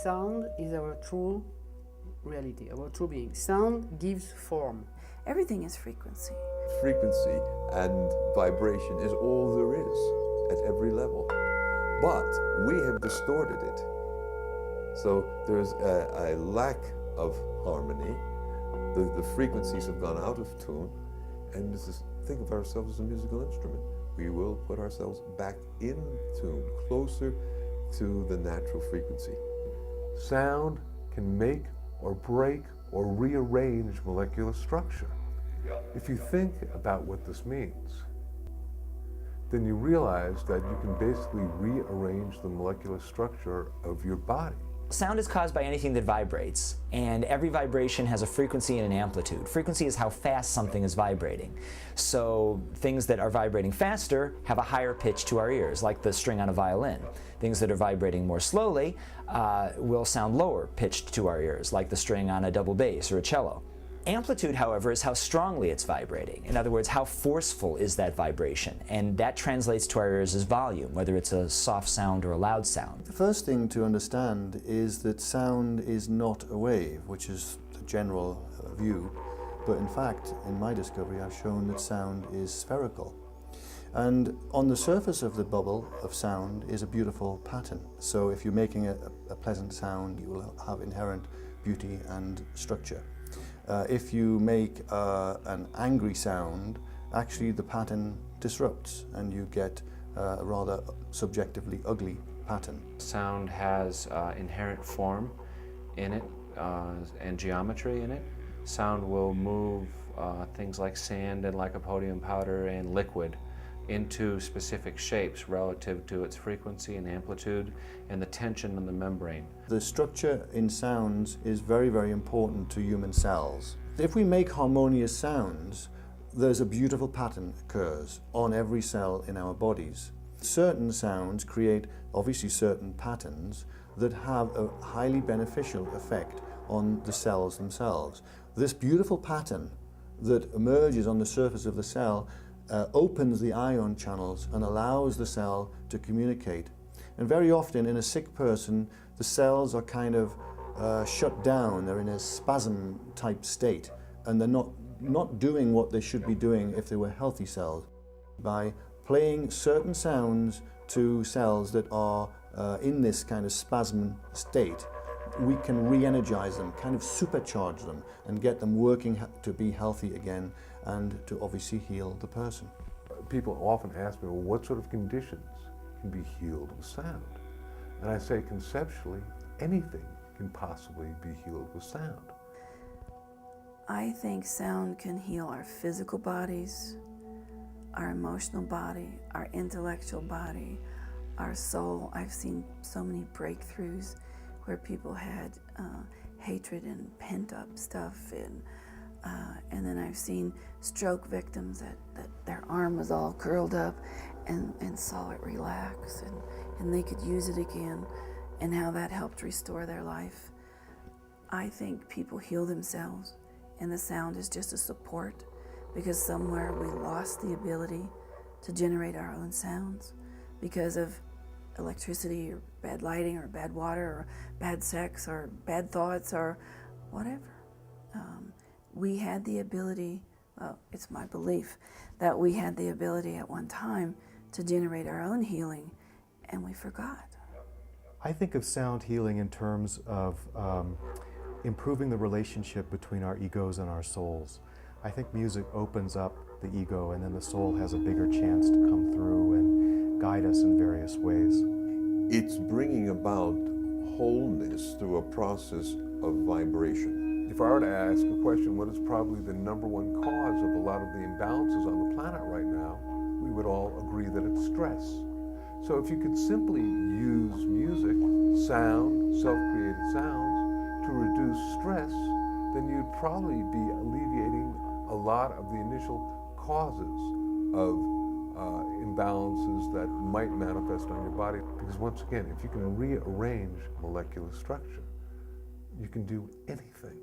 sound is our true reality, our true being. Sound gives form. Everything is frequency. Frequency and vibration is all there is at every level. But we have distorted it. So there's a lack of harmony. The frequencies have gone out of tune, and this is, think of ourselves as a musical instrument. We will put ourselves back in tune, closer to the natural frequency. Sound can make or break or rearrange molecular structure. If you think about what this means, then you realize that you can basically rearrange the molecular structure of your body. Sound is caused by anything that vibrates, and every vibration has a frequency and an amplitude. Frequency is how fast something is vibrating. So things that are vibrating faster have a higher pitch to our ears, like the string on a violin. Things that are vibrating more slowly will sound lower pitched to our ears, like the string on a double bass or a cello. Amplitude, however, is how strongly it's vibrating. In other words, how forceful is that vibration? And that translates to our ears as volume, whether it's a soft sound or a loud sound. The first thing to understand is that sound is not a wave, which is the general view. But in fact, in my discovery, I've shown that sound is spherical. And on the surface of the bubble of sound is a beautiful pattern. So if you're making a pleasant sound, you will have inherent beauty and structure. If you make an angry sound, actually the pattern disrupts and you get a rather subjectively ugly pattern. Sound has inherent form in it and geometry in it. Sound will move things like sand and lycopodium powder and liquid into specific shapes relative to its frequency and amplitude and the tension in the membrane. The structure in sounds is very, very important to human cells. If we make harmonious sounds, there's a beautiful pattern occurs on every cell in our bodies. Certain sounds create obviously certain patterns that have a highly beneficial effect on the cells themselves. This beautiful pattern that emerges on the surface of the cell opens the ion channels and allows the cell to communicate. And very often in a sick person, the cells are kind of shut down. They're in a spasm type state, and they're not doing what they should be doing if they were healthy cells. By playing certain sounds to cells that are in this kind of spasm state, we can re-energize them, kind of supercharge them, and get them working to be healthy again and to obviously heal the person. People often ask me, well, what sort of conditions can be healed with sound? And I say conceptually, anything can possibly be healed with sound. I think sound can heal our physical bodies, our emotional body, our intellectual body, our soul. I've seen so many breakthroughs where people had hatred and pent-up stuff, and then I've seen stroke victims that their arm was all curled up and saw it relax and they could use it again, and how that helped restore their life. I think people heal themselves, and the sound is just a support, because somewhere we lost the ability to generate our own sounds because of electricity or bad lighting or bad water or bad sex or bad thoughts or whatever. We had the ability, well, it's my belief, that we had the ability at one time to generate our own healing, and we forgot. I think of sound healing in terms of improving the relationship between our egos and our souls. I think music opens up the ego, and then the soul has a bigger chance to come through and guide us in various ways. It's bringing about wholeness through a process of vibration. If I were to ask a question, what is probably the #1 cause of a lot of the imbalances on the planet right now, we would all agree that it's stress. So if you could simply use music, sound, self-created sounds, to reduce stress, then you'd probably be alleviating a lot of the initial causes of imbalances that might manifest on your body. Because once again, if you can rearrange molecular structure, you can do anything.